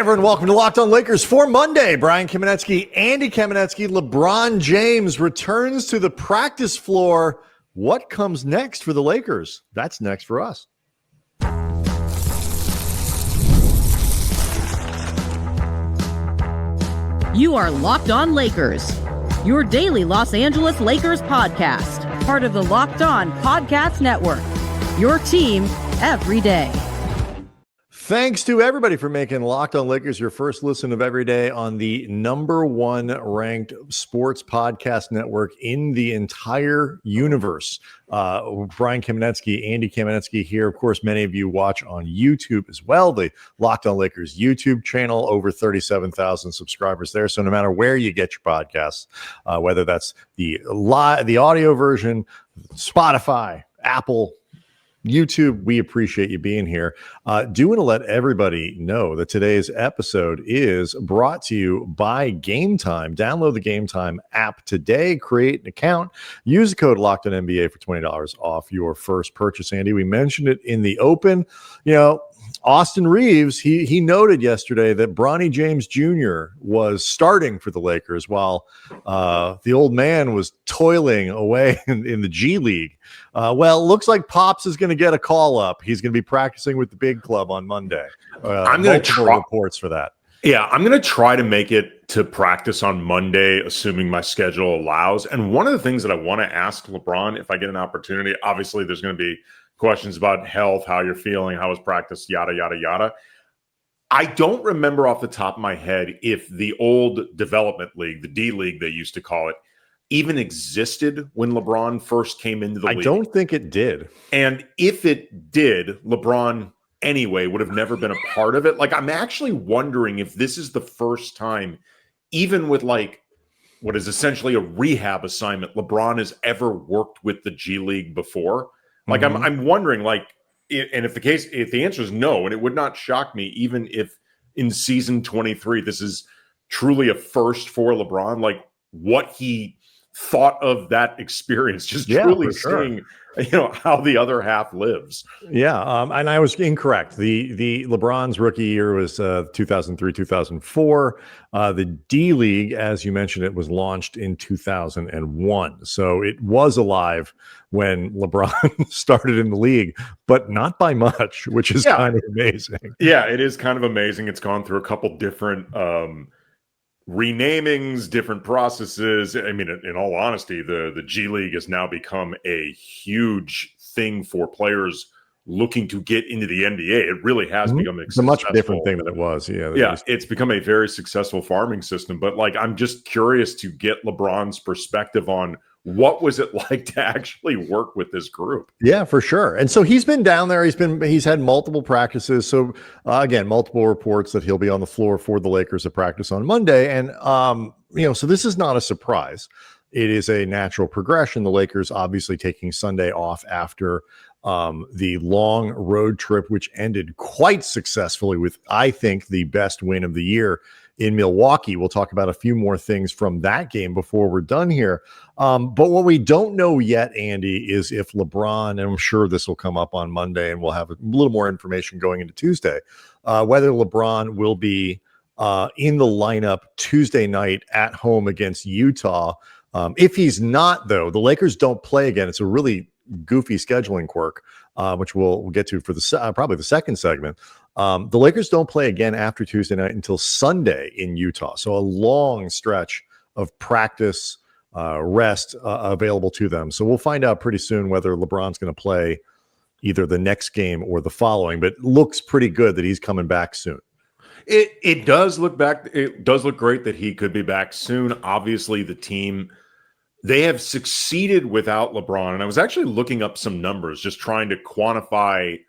everyone, welcome to Locked On Lakers for Monday. Brian Kamenetsky, Andy Kamenetsky, LeBron James returns to the practice floor. What comes next for the Lakers? That's next for us. You are Locked On Lakers, your daily Los Angeles Lakers podcast, part of the Locked On Podcast Network, your team every day. Thanks to everybody for making Locked On Lakers your first listen of every day on the #1 ranked sports podcast network in the entire universe. Brian Kamenetsky, Andy Kamenetsky here. Of course, many of you watch on YouTube as well. The Locked On Lakers YouTube channel, over 37,000 subscribers there. So no matter where you get your podcasts, whether that's the audio version, Spotify, Apple, YouTube, we appreciate you being here. Do want to let everybody know that today's episode is brought to you by Game Time. Download the Game Time app today, create an account, use the code LOCKEDONNBA for $20 off your first purchase. Andy, we mentioned it in the open. You know, Austin Reeves, he noted yesterday that Bronny James Jr. was starting for the Lakers while the old man was toiling away in the G League. Well, it looks like Pops is going to get a call up. He's going to be practicing with the big club on Monday. I'm going to try reports for that. Yeah, I'm going to try to make it to practice on Monday, assuming my schedule allows. And one of the things that I want to ask LeBron, if I get an opportunity, obviously there's going to be questions about health, how you're feeling, how was practice, yada, yada, yada. I don't remember off the top of my head if the old development league, the D League they used to call it, even existed when LeBron first came into the league. I don't think it did. And if it did, LeBron anyway would have never been a part of it. Like, I'm actually wondering if this is the first time, even with like what is essentially a rehab assignment, LeBron has ever worked with the G League before. Like, I'm wondering, like, and if the answer is no, and it would not shock me, even if in season 23, this is truly a first for LeBron, like what he thought of that experience, just truly seeing, how the other half lives. Yeah. And I was incorrect. The LeBron's rookie year was 2003, 2004. The D League, as you mentioned, it was launched in 2001. So it was alive when LeBron started in the league, but not by much, which is kind of amazing. Yeah, it is kind of amazing. It's gone through a couple different renamings, different processes. I mean, in all honesty, the G League has now become a huge thing for players looking to get into the NBA. It really has become a much different thing than it was. Yeah, it's become a very successful farming system. But like, I'm just curious to get LeBron's perspective on what was it like to actually work with this group? Yeah, for sure. And so he's been down there. He's had multiple practices. So again, multiple reports that he'll be on the floor for the Lakers at practice on Monday. And so this is not a surprise. It is a natural progression. The Lakers obviously taking Sunday off after the long road trip, which ended quite successfully with, I think, the best win of the year in Milwaukee. We'll talk about a few more things from that game before we're done here. But what we don't know yet, Andy, is if LeBron, and I'm sure this will come up on Monday and we'll have a little more information going into Tuesday, whether LeBron will be in the lineup Tuesday night at home against Utah. If he's not, though, the Lakers don't play again. It's a really goofy scheduling quirk, which we'll get to for probably the second segment. The Lakers don't play again after Tuesday night until Sunday in Utah. So a long stretch of practice, rest available to them. So we'll find out pretty soon whether LeBron's going to play either the next game or the following, but it looks pretty good that he's coming back soon. It does look back. It does look great that he could be back soon. Obviously, the team, they have succeeded without LeBron. And I was actually looking up some numbers, just trying to quantify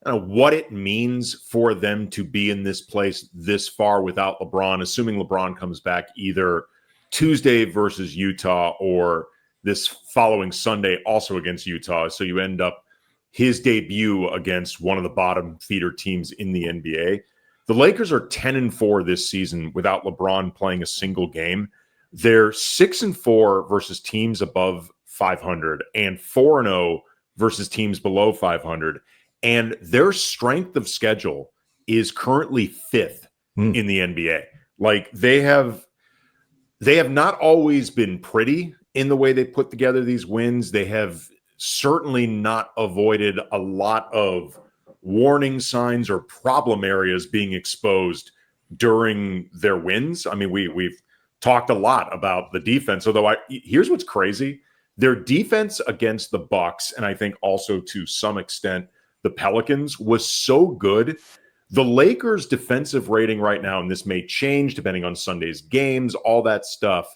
what it means for them to be in this place this far without LeBron, assuming LeBron comes back either Tuesday versus Utah or this following Sunday also against Utah. So you end up his debut against one of the bottom feeder teams in the NBA. The Lakers are 10-4 this season without LeBron playing a single game. They're 6-4 versus teams above 500 and 4-0 versus teams below 500. And their strength of schedule is currently 5th in the NBA. Like they have not always been pretty in the way they put together these wins. They have certainly not avoided a lot of warning signs or problem areas being exposed during their wins. I mean, we've talked a lot about the defense, although here's what's crazy. Their defense against the Bucks, and I think also to some extent the Pelicans, was so good. The Lakers' defensive rating right now, and this may change depending on Sunday's games, all that stuff,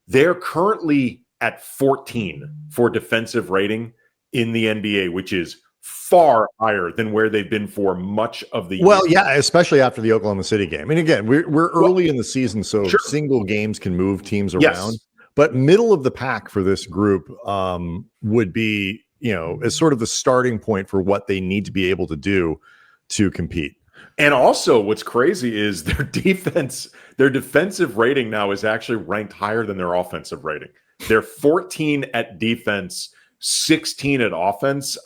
they're currently at 14 for defensive rating in the NBA, which is far higher than where they've been for much of the year. Well, yeah, especially after the Oklahoma City game. And again, we're early in the season, so single games can move teams around. Yes. But middle of the pack for this group would be, as sort of the starting point for what they need to be able to do to compete. And also what's crazy is their defensive rating now is actually ranked higher than their offensive rating. They're 14 at defense, 16 at offense,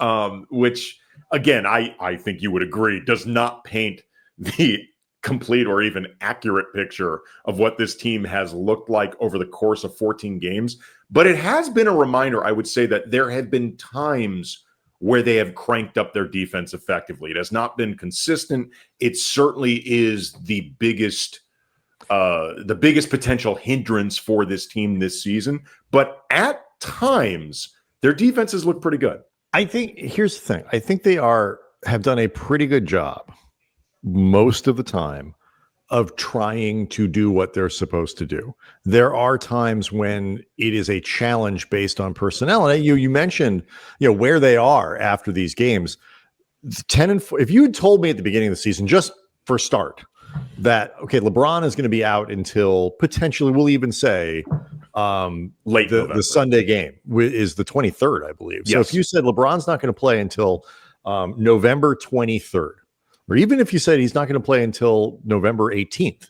which, again, I think you would agree, does not paint the complete or even accurate picture of what this team has looked like over the course of 14 games. But it has been a reminder, I would say, that there have been times where they have cranked up their defense effectively. It has not been consistent. It certainly is the biggest potential hindrance for this team this season. But at times, their defenses look pretty good. I think here's the thing. I think they have done a pretty good job most of the time of trying to do what they're supposed to do. There are times when it is a challenge based on personnel. And you mentioned, where they are after these games. 10-4. If you had told me at the beginning of the season, just for start, that LeBron is going to be out until potentially, we'll even say late the Sunday game is the 23rd, I believe. Yes. So if you said LeBron's not going to play until November 23rd, or even if you said he's not going to play until November 18th,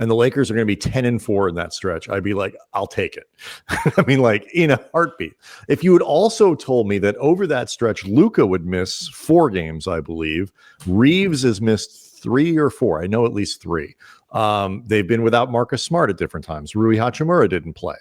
and the Lakers are going to be 10-4 in that stretch, I'd be like, I'll take it. I mean, like in a heartbeat. If you had also told me that over that stretch, Luka would miss 4 games, I believe. Reeves has missed 3 or 4. I know at least 3. They've been without Marcus Smart at different times. Rui Hachimura didn't play.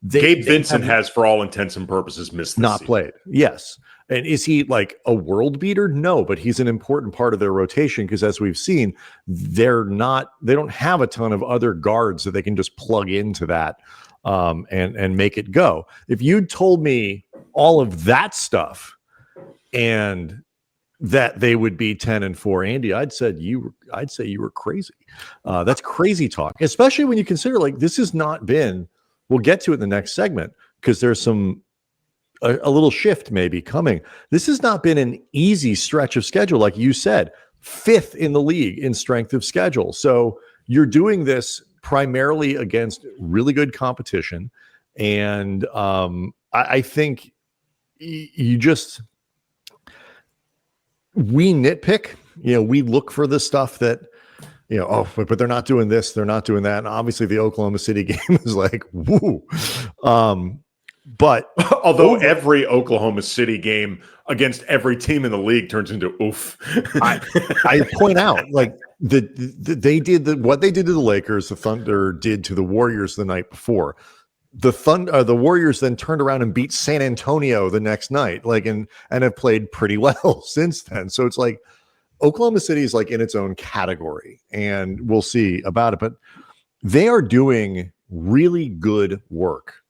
Gabe Vincent has, for all intents and purposes, missed this season. Played. Yes. And is he like a world beater? No, but he's an important part of their rotation because, as we've seen, they don't have a ton of other guards that they can just plug into that and make it go. If you'd told me all of that stuff and that they would be 10-4, Andy, I'd say you were crazy. That's crazy talk, especially when you consider this has not been. We'll get to it in the next segment because there's a little shift maybe coming. This has not been an easy stretch of schedule, like you said, 5th in the league in strength of schedule. So you're doing this primarily against really good competition, and I think we nitpick. We look for the stuff that. But they're not doing this, they're not doing that. And obviously the Oklahoma City game is like, woo. But although every Oklahoma City game against every team in the league turns into oof. I point out, they did what they did to the Lakers, the Thunder did to the Warriors the night before. The Warriors then turned around and beat San Antonio the next night, and have played pretty well since then. So it's like, Oklahoma City is in its own category, and we'll see about it. But they are doing really good work.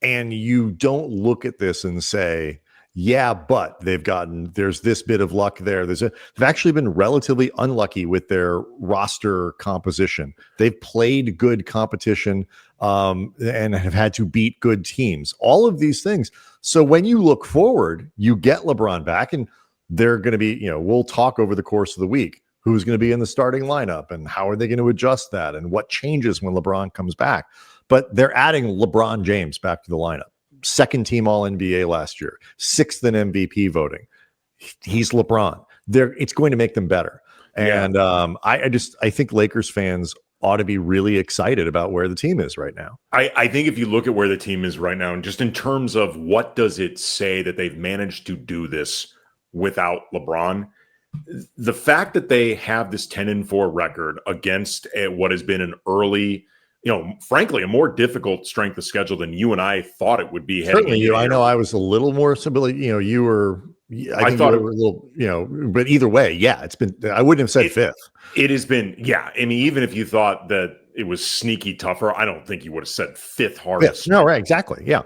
And you don't look at this and say, yeah, but there's this bit of luck there. They've actually been relatively unlucky with their roster composition. They've played good competition and have had to beat good teams. All of these things. So when you look forward, you get LeBron back, and they're going to be, we'll talk over the course of the week, who's going to be in the starting lineup and how are they going to adjust that and what changes when LeBron comes back. But they're adding LeBron James back to the lineup. 2nd team All-NBA last year, 6th in MVP voting. He's LeBron. It's going to make them better. And I think Lakers fans ought to be really excited about where the team is right now. I think if you look at where the team is right now, and just in terms of what does it say that they've managed to do this without LeBron, the fact that they have this 10-4 record against what has been an early, frankly, a more difficult strength of schedule than you and I thought it would be. Certainly you. I know I was a little more stability. You were, I think you were a little, but either way, yeah, it's been, I wouldn't have said fifth. It has been, yeah. I mean, even if you thought that it was sneaky tougher, I don't think you would have said fifth hardest. Fifth. No, right. Exactly. Yeah.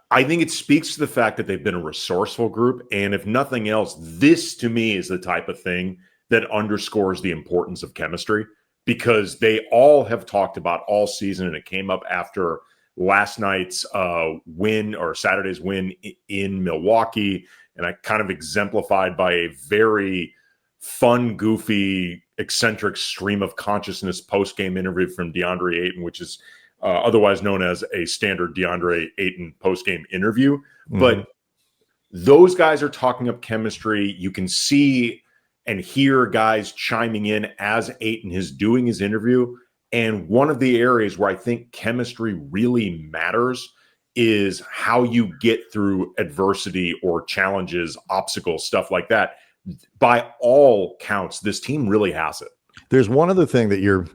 I think it speaks to the fact that they've been a resourceful group. And if nothing else, this to me is the type of thing that underscores the importance of chemistry, because they all have talked about all season, and it came up after last night's win, or Saturday's win in Milwaukee. And I kind of exemplified by a very fun, goofy, eccentric stream of consciousness post-game interview from Deandre Ayton, which is otherwise known as a standard Deandre Ayton post-game interview. Mm-hmm. But those guys are talking up chemistry. You can see and hear guys chiming in as Ayton is doing his interview. And one of the areas where I think chemistry really matters is how you get through adversity or challenges, obstacles, stuff like that. By all counts, this team really has it. There's one other thing that you're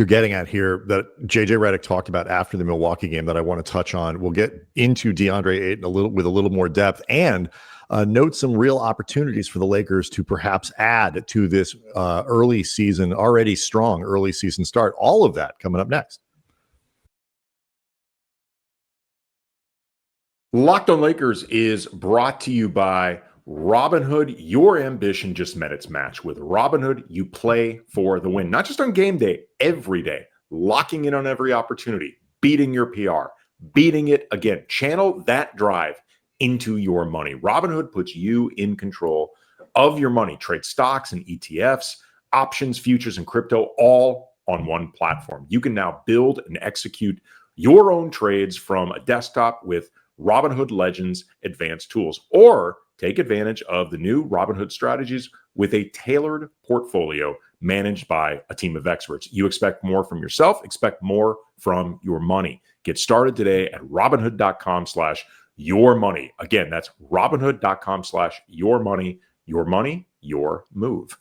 getting at here that JJ Redick talked about after the Milwaukee game that I want to touch on. We'll get into Deandre Ayton with a little more depth, and note some real opportunities for the Lakers to perhaps add to this early season, already strong early season start. All of that coming up next. Locked on Lakers is brought to you by Robinhood. Your ambition just met its match. With Robinhood, you play for the win, not just on game day, every day, locking in on every opportunity, beating your PR, beating it again. Channel that drive into your money. Robinhood puts you in control of your money. Trade stocks and ETFs, options, futures, and crypto, all on one platform. You can now build and execute your own trades from a desktop with Robinhood Legends advanced tools, or take advantage of the new Robinhood strategies with a tailored portfolio managed by a team of experts. You expect more from yourself, expect more from your money. Get started today at Robinhood.com/yourmoney. Again, that's Robinhood.com/yourmoney. Your money, your move.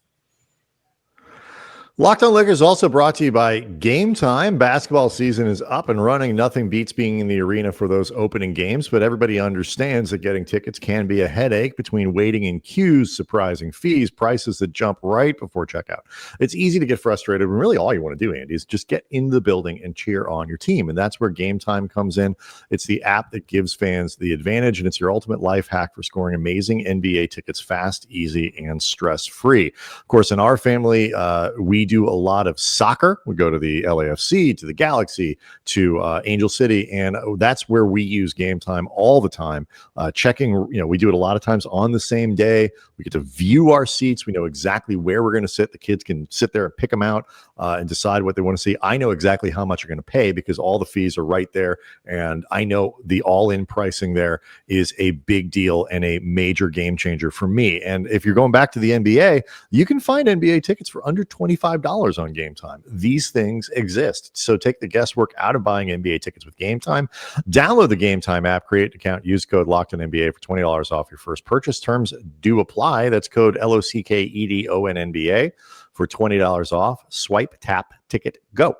Locked on Lakers also brought to you by Game Time. Basketball season is up and running. Nothing beats being in the arena for those opening games, but everybody understands that getting tickets can be a headache between waiting in queues, surprising fees, prices that jump right before checkout. It's easy to get frustrated when really all you want to do, Andy, is just get in the building and cheer on your team. And that's where Game Time comes in. It's the app that gives fans the advantage, and it's your ultimate life hack for scoring amazing NBA tickets fast, easy, and stress-free. Of course, in our family, we do a lot of soccer. We go to the LAFC, to the Galaxy, to Angel City, and that's where we use Game Time all the time. Checking, we do it a lot of times on the same day. We get to view our seats. We know exactly where we're going to sit. The kids can sit there and pick them out and decide what they want to see. I know exactly how much you're going to pay because all the fees are right there, and I know the all-in pricing there is a big deal and a major game changer for me. And if you're going back to the NBA, you can find NBA tickets for under $25 on Game Time. These things exist. So take the guesswork out of buying NBA tickets with Game Time. Download the Game Time app, create an account, use code LOCKEDONNBA for $20 off your first purchase. Terms do apply. That's code LOCKEDONNBA for $20 off. Swipe, tap, ticket, go.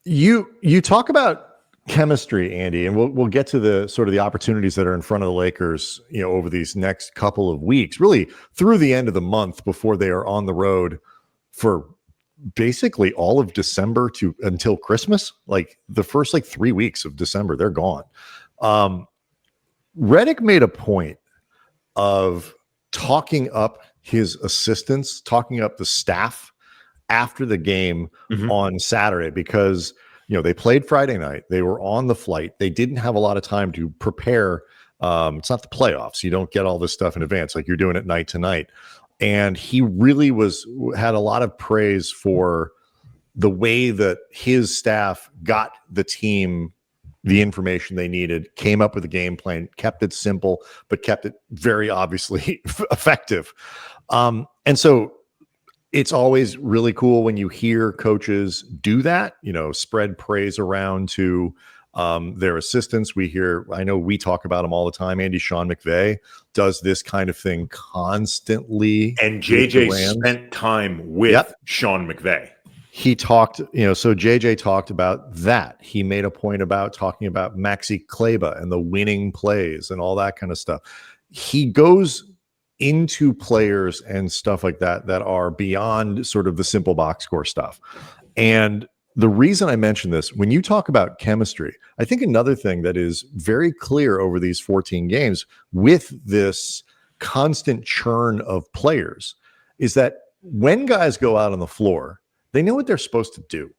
You talk about chemistry, Andy, and we'll get to the sort of the opportunities that are in front of the Lakers, over these next couple of weeks, really through the end of the month before they are on the road for basically all of December until Christmas. Like the first 3 weeks of December, they're gone. Redick made a point of talking up his assistants, talking up the staff after the game on Saturday, because they played Friday night. They were on the flight. They didn't have a lot of time to prepare. It's not the playoffs. You don't get all this stuff in advance like you're doing it night to night. And he really had a lot of praise for the way that his staff got the team the information they needed, came up with a game plan, kept it simple, but kept it very obviously effective. And so it's always really cool when you hear coaches do that, spread praise around to Their assistants, I know we talk about them all the time. Andy, Sean McVay does this kind of thing constantly. And JJ spent time with Sean McVay. He talked, so JJ talked about that. He made a point about talking about Maxi Kleber and the winning plays and all that kind of stuff. He goes into players and stuff like that are beyond sort of the simple box score stuff. And the reason I mention this, when you talk about chemistry, I think another thing that is very clear over these 14 games with this constant churn of players is that when guys go out on the floor, they know what they're supposed to do.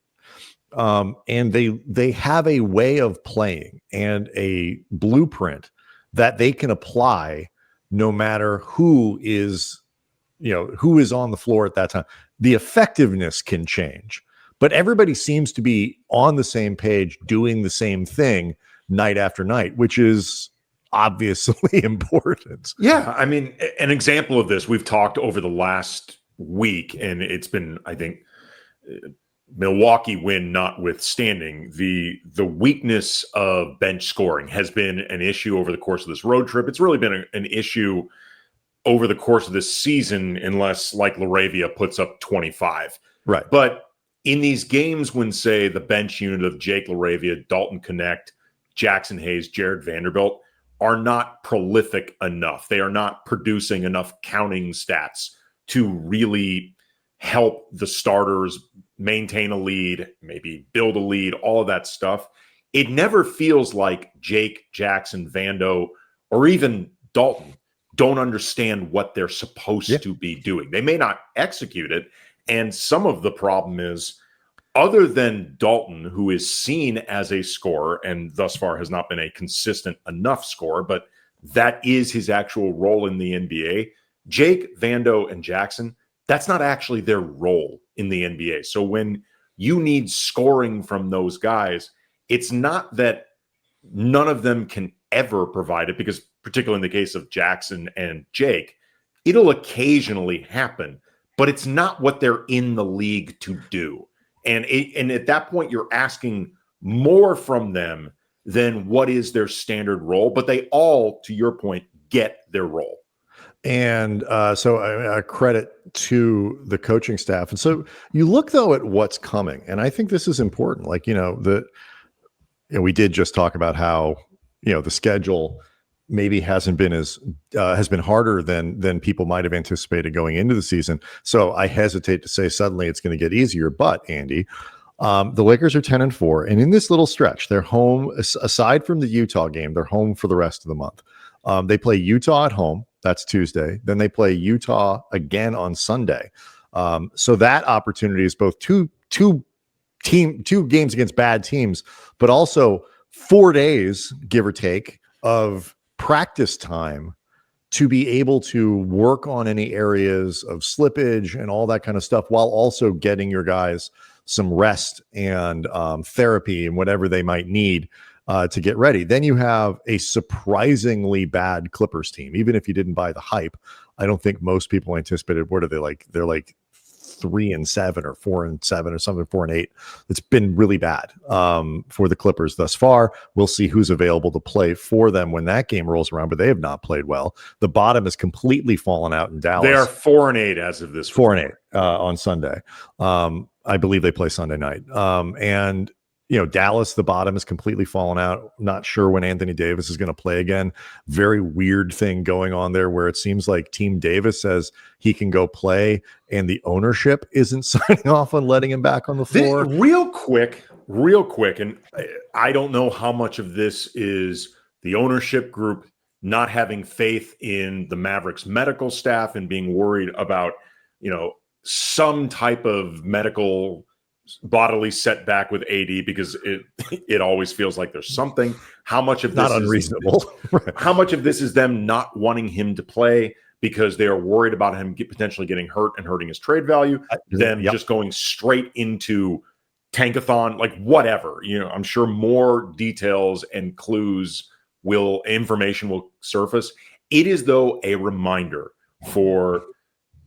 And they have a way of playing and a blueprint that they can apply no matter who is on the floor at that time. The effectiveness can change, but everybody seems to be on the same page, doing the same thing night after night, which is obviously important. Yeah. I mean, an example of this, we've talked over the last week, and it's been, I think, Milwaukee win notwithstanding, the weakness of bench scoring has been an issue over the course of this road trip. It's really been an issue over the course of this season, unless like LaRavia puts up 25. Right. But in these games when, say, the bench unit of Jake LaRavia, Dalton Connect, Jackson Hayes, Jared Vanderbilt are not prolific enough. They are not producing enough counting stats to really help the starters maintain a lead, maybe build a lead, all of that stuff. It never feels like Jake, Jackson, Vando, or even Dalton don't understand what they're supposed to be doing. They may not execute it. And some of the problem is, other than Dalton, who is seen as a scorer and thus far has not been a consistent enough scorer, but that is his actual role in the NBA, Jake, Vando, and Jackson, that's not actually their role in the NBA. So when you need scoring from those guys, it's not that none of them can ever provide it, because particularly in the case of Jackson and Jake, it'll occasionally happen, but it's not what they're in the league to do. And at that point, you're asking more from them than what is their standard role, but they all, to your point, get their role. And so I credit to the coaching staff. And so you look, though, at what's coming. And I think this is important. Like, we did just talk about how, the schedule maybe hasn't been has been harder than people might have anticipated going into the season. So I hesitate to say suddenly it's going to get easier. But Andy, the Lakers are 10-4. And in this little stretch, they're home, aside from the Utah game, they're home for the rest of the month. They play Utah at home. That's Tuesday. Then they play Utah again on Sunday. So that opportunity is both two games against bad teams, but also 4 days, give or take, of practice time to be able to work on any areas of slippage and all that kind of stuff, while also getting your guys some rest and therapy and whatever they might need to get ready. Then you have a surprisingly bad Clippers team. Even if you didn't buy the hype, I don't think most people anticipated. What are they like? They're like 3-7 or 4-7 or something, 4-8. It's been really bad for the Clippers thus far. We'll see who's available to play for them when that game rolls around, but they have not played well. The bottom has completely fallen out in Dallas. They are 4-8 as of this. 4-8 on Sunday. I believe they play Sunday night. And Dallas, the bottom has completely fallen out. Not sure when Anthony Davis is going to play again. Very weird thing going on there, where it seems like Team Davis says he can go play and the ownership isn't signing off on letting him back on the floor. Real quick. And I don't know how much of this is the ownership group not having faith in the Mavericks medical staff and being worried about, some type of medical bodily setback with AD, because it always feels like there's something. How much of this not unreasonable? How much of this is them not wanting him to play because they are worried about him potentially getting hurt and hurting his trade value? Them just going straight into tankathon, like whatever. I'm sure more details and information will surface. It is, though, a reminder for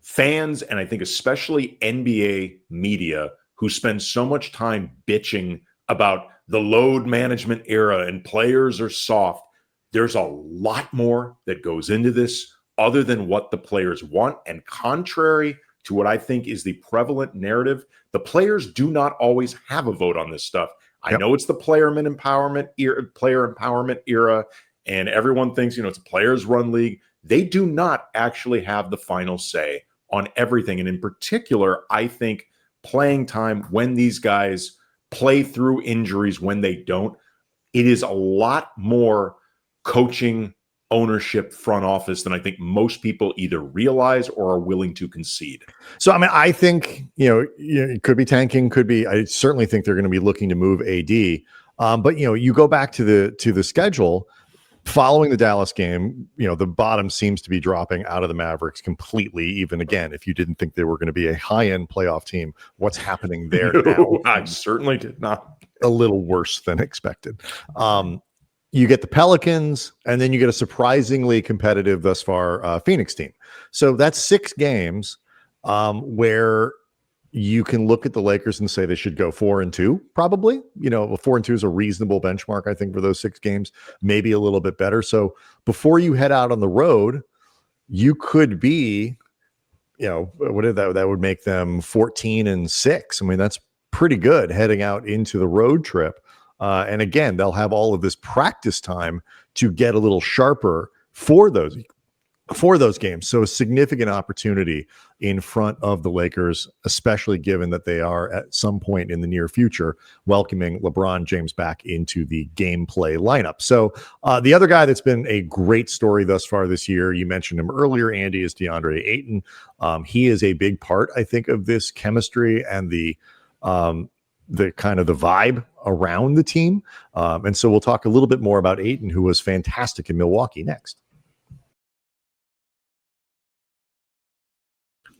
fans, and I think especially NBA media, who spend so much time bitching about the load management era and players are soft. There's a lot more that goes into this other than what the players want. And contrary to what I think is the prevalent narrative, the players do not always have a vote on this stuff. I know it's the player empowerment era, and everyone thinks, it's a players run league. They do not actually have the final say on everything. And in particular, I think playing time, when these guys play through injuries, when they don't, it is a lot more coaching, ownership, front office than I think most people either realize or are willing to concede. So, I mean, I think, it could be tanking, I certainly think they're going to be looking to move AD. But, you go back to the schedule following the Dallas game, the bottom seems to be dropping out of the Mavericks completely. Even again, if you didn't think they were going to be a high-end playoff team, what's happening there now? I certainly did not. A little worse than expected. You get the Pelicans, and then you get a surprisingly competitive thus far Phoenix team. So that's 6 games where you can look at the Lakers and say they should go 4-2, probably. 4-2 is a reasonable benchmark, I think, for those 6 games, maybe a little bit better. So before you head out on the road, you could be, what did that would make them 14-6. I mean, that's pretty good heading out into the road trip. And again, they'll have all of this practice time to get a little sharper for those games. So a significant opportunity in front of the Lakers, especially given that they are at some point in the near future welcoming LeBron James back into the gameplay lineup. So the other guy that's been a great story thus far this year, you mentioned him earlier, Andy, is Deandre Ayton. He is a big part, I think, of this chemistry and the kind of the vibe around the team. And so we'll talk a little bit more about Ayton, who was fantastic in Milwaukee, next.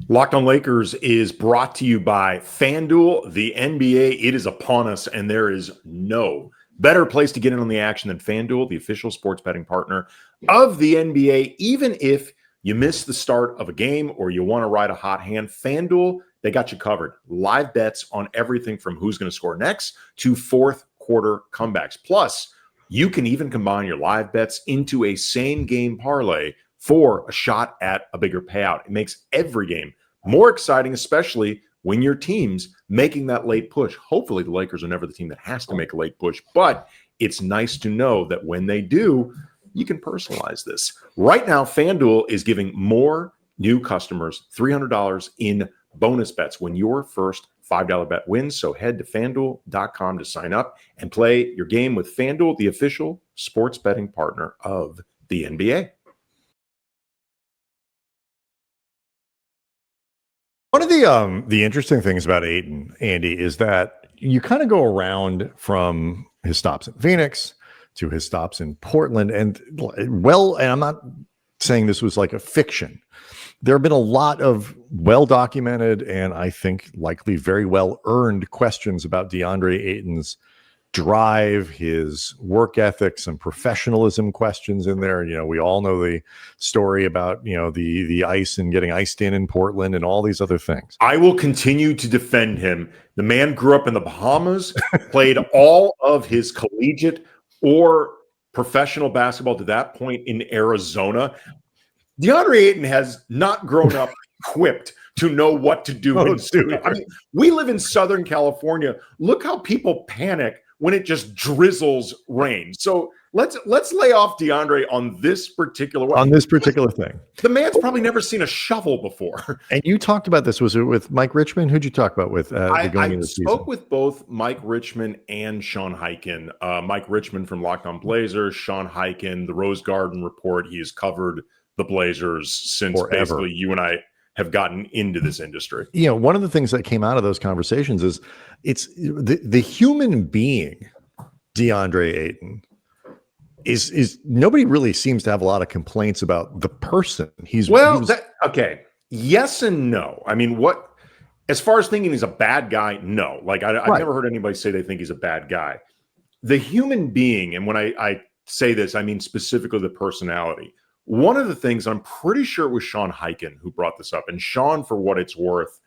Locked on Lakers is brought to you by FanDuel. The NBA, it is upon us, and there is no better place to get in on the action than FanDuel, the official sports betting partner of the NBA. Even if you miss the start of a game or you want to ride a hot hand, FanDuel, they got you covered. Live bets on everything from who's going to score next to fourth quarter comebacks. Plus, you can even combine your live bets into a same game parlay for a shot at a bigger payout. It makes every game more exciting, especially when your team's making that late push. Hopefully, the Lakers are never the team that has to make a late push, but it's nice to know that when they do, you can personalize this. Right now, FanDuel is giving more new customers $300 in bonus bets when your first $5 bet wins. So head to FanDuel.com to sign up and play your game with FanDuel, the official sports betting partner of the NBA. One of the interesting things about Ayton, Andy, is that you kind of go around from his stops in Phoenix to his stops in Portland. And I'm not saying this was like a fiction. There have been a lot of well-documented and I think likely very well-earned questions about Deandre Ayton's drive, his work ethic, some professionalism questions in there. We all know the story about, the ice and getting iced in Portland and all these other things. I will continue to defend him. The man grew up in the Bahamas, played all of his collegiate or professional basketball to that point in Arizona. DeAndre Ayton has not grown up equipped to know what to do. I mean, we live in Southern California. Look how people panic when it just drizzles rain. So let's lay off DeAndre on this particular one. On this particular thing. The man's probably never seen a shovel before. And you talked about this. Was it with Mike Richmond? Who'd you talk about with I into the spoke season? with both Mike Richmond and Sean Highkin. Mike Richmond from Locked on Blazers, Sean Highkin, the Rose Garden Report. He has covered the Blazers since Forever. Basically you and I have gotten into this industry. One of the things that came out of those conversations is it's the human being, DeAndre Ayton, is nobody really seems to have a lot of complaints about the person. Okay. Yes and no. I mean, as far as thinking he's a bad guy, no. Like I've never heard anybody say they think he's a bad guy. The human being, and when I say this, I mean specifically the personality. One of the things, I'm pretty sure it was Sean Highkin who brought this up, and Sean, for what it's worth,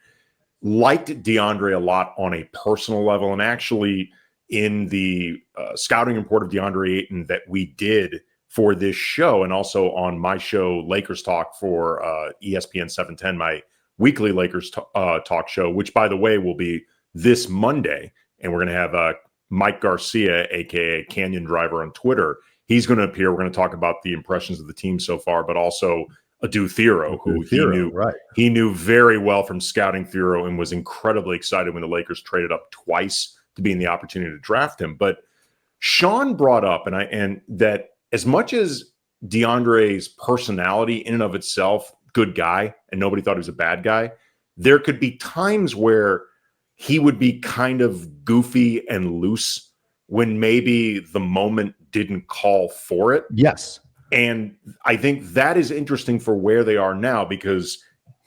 liked DeAndre a lot on a personal level and actually in the scouting report of Deandre Ayton that we did for this show, and also on my show, Lakers Talk, for ESPN 710, my weekly Lakers talk show, which, by the way, will be this Monday. And we're going to have Mike Garcia, a.k.a. Canyon Driver on Twitter. He's going to appear. We're going to talk about the impressions of the team so far, but also Adu Thiero, who he knew very well from scouting Thiero and was incredibly excited when the Lakers traded up twice to be in the opportunity to draft him. But Sean brought up, and that as much as DeAndre's personality in and of itself, good guy, and nobody thought he was a bad guy, there could be times where he would be kind of goofy and loose when maybe the moment didn't call for it. Yes. And I think that is interesting for where they are now, because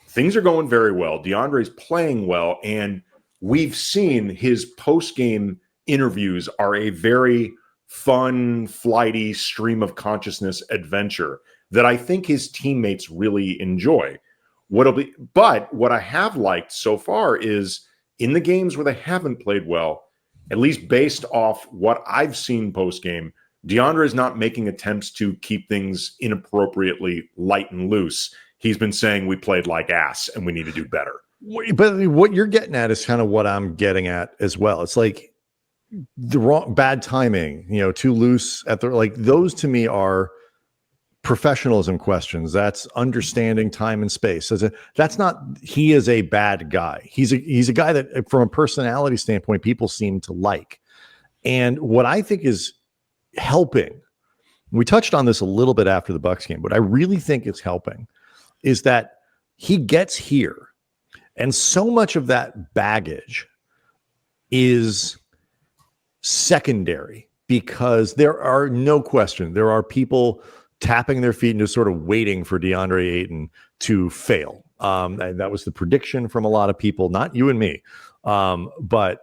things are going very well. DeAndre's playing well, and we've seen his post-game interviews are a very fun, flighty stream of consciousness adventure that I think his teammates really enjoy. But what I have liked so far is in the games where they haven't played well, at least based off what I've seen post-game, DeAndre is not making attempts to keep things inappropriately light and loose. He's been saying we played like ass and we need to do better. But what you're getting at is kind of what I'm getting at as well. It's like bad timing, too loose at those to me are professionalism questions. That's understanding time and space. That's not, he is a bad guy. He's a guy that from a personality standpoint, people seem to like. And what I think is helping, we touched on this a little bit after the Bucks game, but I really think it's helping is that he gets here. And so much of that baggage is secondary because there are no question. There are people tapping their feet and just sort of waiting for DeAndre Ayton to fail. And that was the prediction from a lot of people, not you and me. But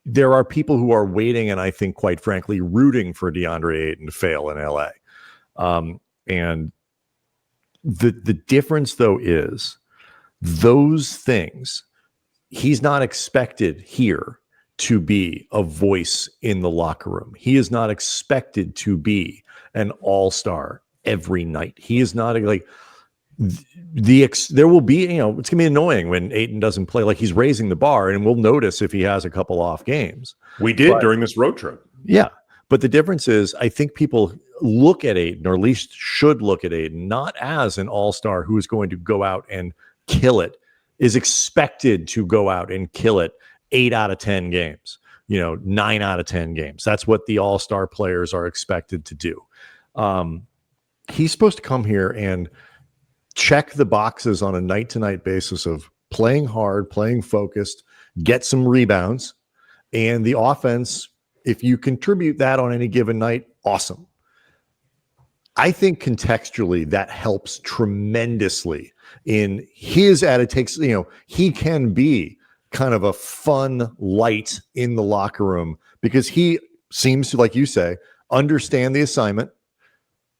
there are people who are waiting and I think, quite frankly, rooting for DeAndre Ayton to fail in LA. And the difference, though, is those things, he's not expected here to be a voice in the locker room. He is not expected to be an all-star every night. He is not like there will be, it's going to be annoying when Ayton doesn't play. Like, he's raising the bar, and we'll notice if he has a couple off games. We did during this road trip. Yeah. But the difference is, I think people look at Ayton, or at least should look at Ayton, not as an all-star who is going to go out and kill it, is expected to go out and kill it 8 out of 10 games, 9 out of 10 games. That's what the all-star players are expected to do. He's supposed to come here and check the boxes on a night-to-night basis of playing hard, playing focused, get some rebounds, and the offense, if you contribute that on any given night, awesome. I think contextually that helps tremendously in his attitude. He can be kind of a fun light in the locker room because he seems to, like you say, understand the assignment.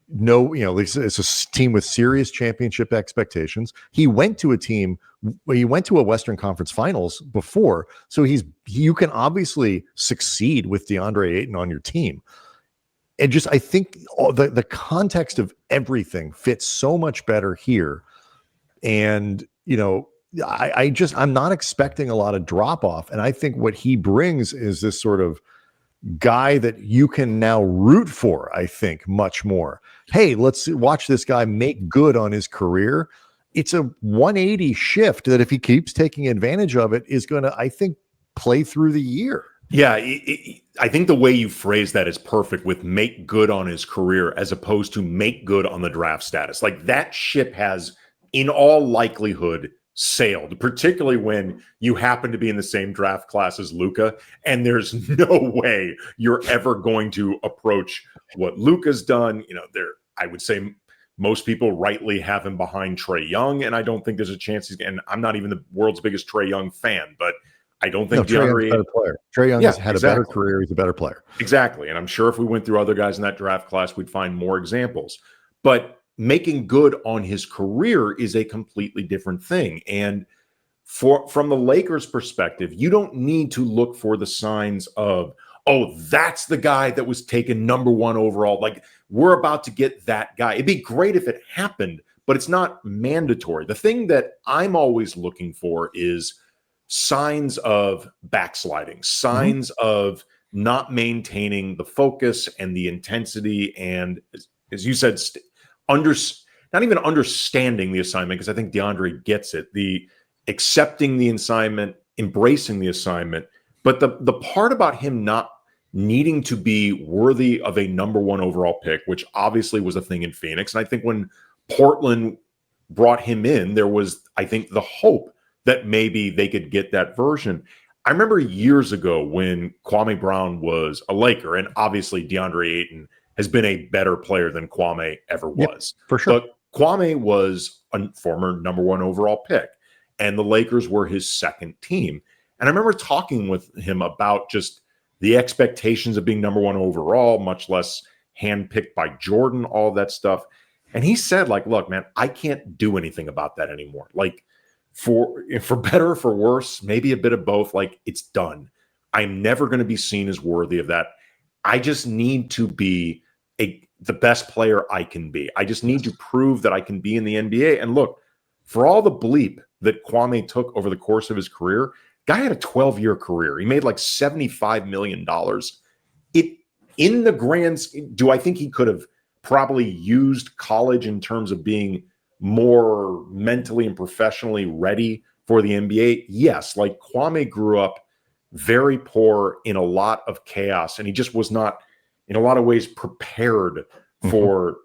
It's a team with serious championship expectations. He went to a Western Conference Finals before, so you can obviously succeed with DeAndre Ayton on your team. And just, I think the context of everything fits so much better here. And, I'm not expecting a lot of drop off. And I think what he brings is this sort of guy that you can now root for, I think, much more. Hey, let's watch this guy make good on his career. It's a 180 shift that if he keeps taking advantage of it is going to, I think, play through the year. Yeah, I think the way you phrase that is perfect, with make good on his career as opposed to make good on the draft status. Like, that ship has, in all likelihood, sailed, particularly when you happen to be in the same draft class as Luka, and there's no way you're ever going to approach what Luka's done. I would say most people rightly have him behind Trae Young, and I don't think there's a chance and I'm not even the world's biggest Trae Young fan, but I don't think Trae Young's a better player. Trae Young has had a better career. He's a better player. Exactly. And I'm sure if we went through other guys in that draft class, we'd find more examples. But making good on his career is a completely different thing. And from the Lakers' perspective, you don't need to look for the signs of, oh, that's the guy that was taken number 1 overall. Like, we're about to get that guy. It'd be great if it happened, but it's not mandatory. The thing that I'm always looking for is signs of backsliding, signs of not maintaining the focus and the intensity. And as you said, not even understanding the assignment, because I think DeAndre gets it, the accepting the assignment, embracing the assignment. But the part about him not needing to be worthy of a number 1 overall pick, which obviously was a thing in Phoenix. And I think when Portland brought him in, there was, I think, the hope that maybe they could get that version. I remember years ago when Kwame Brown was a Laker, and obviously DeAndre Ayton has been a better player than Kwame ever was. For sure. But Kwame was a former number 1 overall pick, and the Lakers were his second team. And I remember talking with him about just the expectations of being number 1 overall, much less handpicked by Jordan, all that stuff. And he said, like, look, man, I can't do anything about that anymore. Like, for better or for worse, maybe a bit of both, like, it's done. I'm never going to be seen as worthy of that. I just need to be the best player I can be. I just need to prove that I can be in the NBA. And look, for all the bleep that Kwame took over the course of his career, guy had a 12-year career. He made like $75 million. In the grand, do I think he could have probably used college in terms of being more mentally and professionally ready for the NBA? Yes. Like, Kwame grew up very poor in a lot of chaos, and he just was not, in a lot of ways, prepared for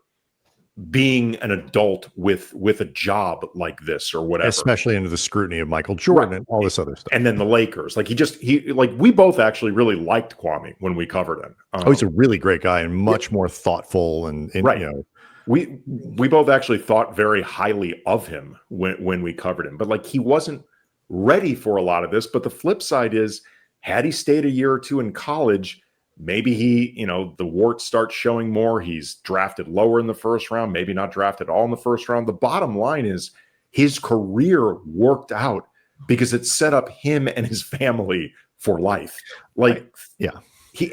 being an adult with a job like this or whatever, especially under the scrutiny of Michael Jordan and all this other stuff. And then the Lakers, like, we both actually really liked Kwame when we covered him. He's a really great guy and much more thoughtful and right. You know, we both actually thought very highly of him when we covered him, but like, he wasn't ready for a lot of this. But the flip side is, had he stayed a year or two in college, maybe he, the warts start showing more. He's drafted lower in the first round, maybe not drafted all in the first round. The bottom line is, his career worked out because it set up him and his family for life. Like,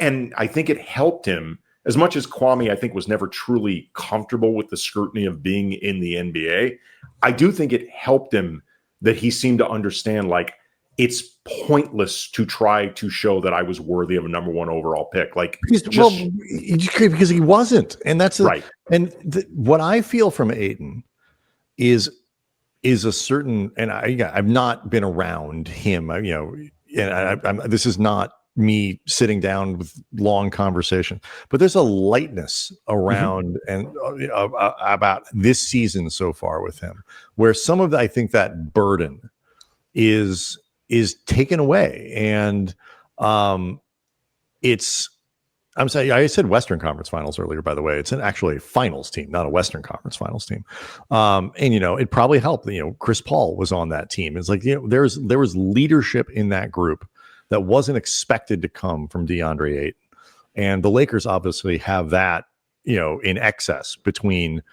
and I think it helped him, as much as Kwame, I think, was never truly comfortable with the scrutiny of being in the NBA. I do think it helped him that he seemed to understand, like, it's pointless to try to show that I was worthy of a number 1 overall pick. Like, because he wasn't, and that's right. And what I feel from Ayton is a certain, and I've not been around him, and this is not me sitting down with long conversation, but there's a lightness around and about this season so far with him, where some of I think that burden is taken away. And I'm saying, I said Western Conference Finals earlier, by the way. It's actually a finals team, not a Western Conference Finals team. And it probably helped. Chris Paul was on that team. It's like, there was leadership in that group that wasn't expected to come from DeAndre Ayton. And the Lakers obviously have that, in excess between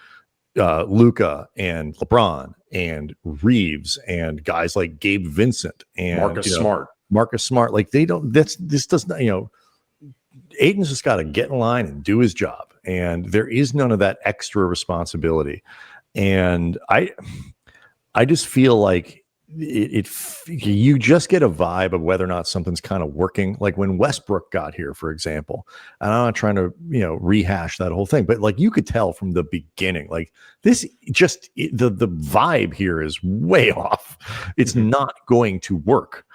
Luka and LeBron and Reeves and guys like Gabe Vincent and Marcus Smart. Like, they don't, this does not, Ayton's just got to get in line and do his job. And there is none of that extra responsibility. And I just feel like you just get a vibe of whether or not something's kind of working. Like when Westbrook got here, for example, and I'm not trying to, rehash that whole thing, but like, you could tell from the beginning, like this, just the vibe here is way off. It's not going to work.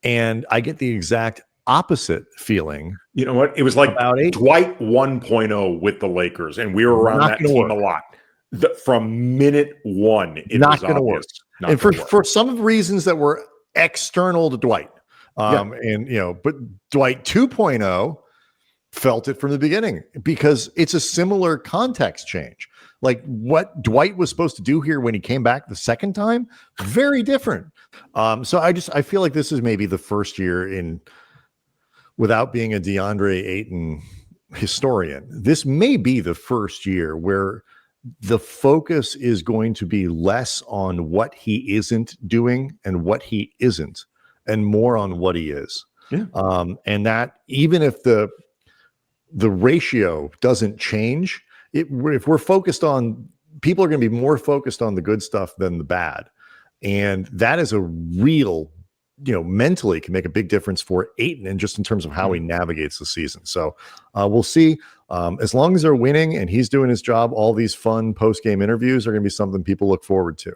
And I get the exact opposite feeling. You know what? It was like Dwight 1.0 with the Lakers, and we were around that team a lot. From minute one, it not was going to work. And for some of the reasons that were external to Dwight. But Dwight 2.0 felt it from the beginning because it's a similar context change. Like what Dwight was supposed to do here when he came back the second time, very different. So I feel like this is maybe the first year without being a DeAndre Ayton historian, this may be the first year where the focus is going to be less on what he isn't doing and what he isn't, and more on what he is. Yeah. And that even if the ratio doesn't change, if we're focused on, people are going to be more focused on the good stuff than the bad. And that is a real, mentally can make a big difference for Ayton and just in terms of how he navigates the season. So we'll see. As long as they're winning and he's doing his job, all these fun post-game interviews are going to be something people look forward to.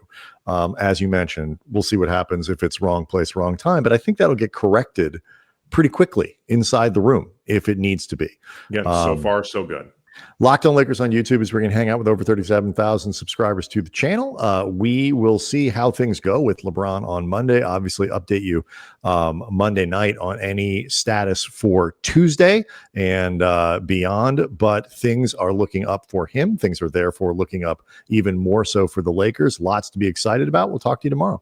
As you mentioned, we'll see what happens if it's wrong place, wrong time. But I think that'll get corrected pretty quickly inside the room if it needs to be. Yeah, so far, so good. Locked On Lakers on YouTube is where you can hang out with over 37,000 subscribers to the channel. We will see how things go with LeBron on Monday. Obviously, update you Monday night on any status for Tuesday and beyond. But things are looking up for him. Things are therefore looking up even more so for the Lakers. Lots to be excited about. We'll talk to you tomorrow.